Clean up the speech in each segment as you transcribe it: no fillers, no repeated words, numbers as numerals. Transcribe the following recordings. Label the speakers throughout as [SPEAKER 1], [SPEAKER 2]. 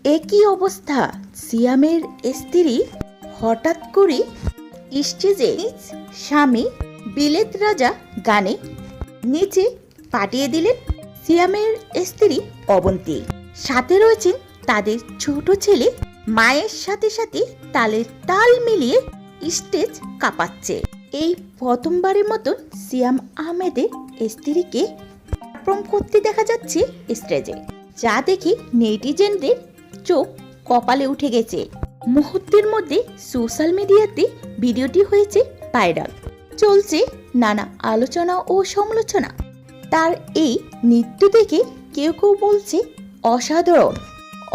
[SPEAKER 1] একই অবস্থা সিয়ামের স্ত্রী হঠাৎ করে স্টেজে স্বামী বিলেত রাজা গানে নিচে পাঠিয়ে দিলেন সিয়ামের স্ত্রী অবন্তী। সাথে রয়েছেন তাদের ছোট ছেলে। মায়ের সাথে সাথে তালের তাল মিলিয়ে স্টেজ কাঁপাচ্ছে। এই প্রথমবারের মতন সিয়াম আহমেদের স্ত্রীকে পারফর্ম করতে দেখা যাচ্ছে স্টেজে, যা দেখে নেটিজেনদের চোখ কপালে উঠে গেছে। মুহূর্তের মধ্যে সোশ্যাল মিডিয়াতে ভিডিওটি হয়েছে ভাইরাল। চলছে নানা আলোচনা ও সমালোচনা। তার এই নৃত্য দেখে কেউ কেউ বলছে অসাধারণ,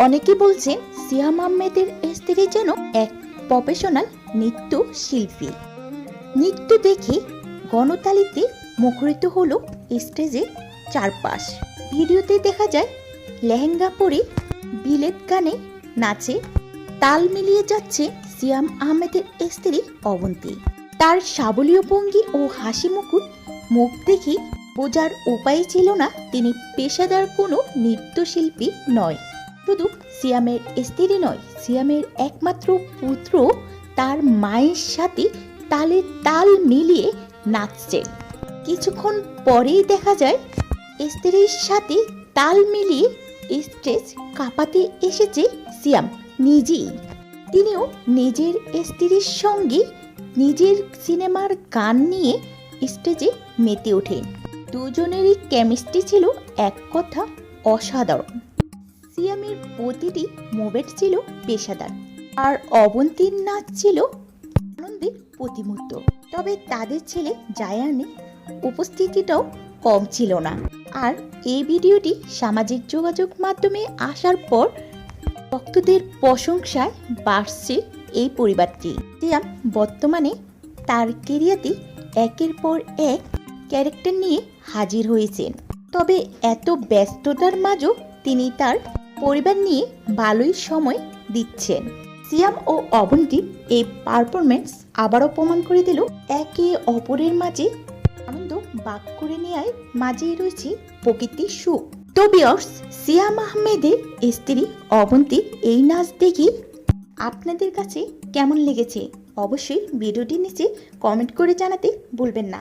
[SPEAKER 1] অনেকে বলছেন সিয়াম আহমেদের স্ত্রী যেন এক প্রফেশনাল নৃত্য শিল্পী। নৃত্য দেখে গণতালিতে মুখরিত হলো স্টেজের চারপাশ। ভিডিওতে দেখা যায় লেহেঙ্গা পরে বিলেত গানে নাচে তাল মিলিয়ে যাচ্ছে সিয়াম আহমেদের স্ত্রী অবন্তী। তার সাবলীয় ভঙ্গি ও হাসি মুখ দেখে বোঝার উপায় ছিল না তিনি পেশাদার কোনো নৃত্যশিল্পী নয়। শুধু সিয়ামের স্ত্রী নয়, সিয়ামের একমাত্র পুত্র তার মায়ের সাথে তালে তাল মিলিয়ে নাচছে। কিছুক্ষণ পরেই দেখা যায় স্ত্রীর সাথে তাল মিলিয়ে স্টেজ কাঁপাতে এসেছে সিয়াম নিজেই। তিনিও নিজের স্ত্রীর সঙ্গে নিজের সিনেমার গান নিয়ে স্টেজে মেতে ওঠেন। দুজনেরই কেমিস্ট্রি ছিল এক কথা অসাধারণ। সিয়ামের প্রতিটি মুভমেন্ট ছিল পেশাদার, আর অবন্তীর নাচ ছিল আনন্দের প্রতিমূর্ত। তবে তাদের ছেলে জায়ানের উপস্থিতিটাও কম ছিল না। আর এই ভিডিওটি সামাজিক যোগাযোগ মাধ্যমে আসার পর ভক্তদের প্রশংসায় বাড়ছে এই পরিবারটি। সিয়াম বর্তমানে তার কেরিয়ারে একের পর এক ক্যারেক্টার নিয়ে হাজির হয়েছেন। তবে এত ব্যস্ততার মাঝেও তিনি তার পরিবার নিয়ে ভালোই সময় দিচ্ছেন। সিয়াম ও অবন্তীর এই পারফরমেন্স আবারও প্রমাণ করে দিল একে অপরের মাঝে আনন্দ ভাগ করে নেওয়ার মাঝেই রয়েছে প্রকৃতির সুখ। তো ভিউয়ার্স, সিয়াম আহমেদের স্ত্রী অবন্তীর এই নাচ দেখে আপনাদের কাছে কেমন লেগেছে অবশ্যই ভিডিওটির নিচে কমেন্ট করে জানাতে ভুলবেন না।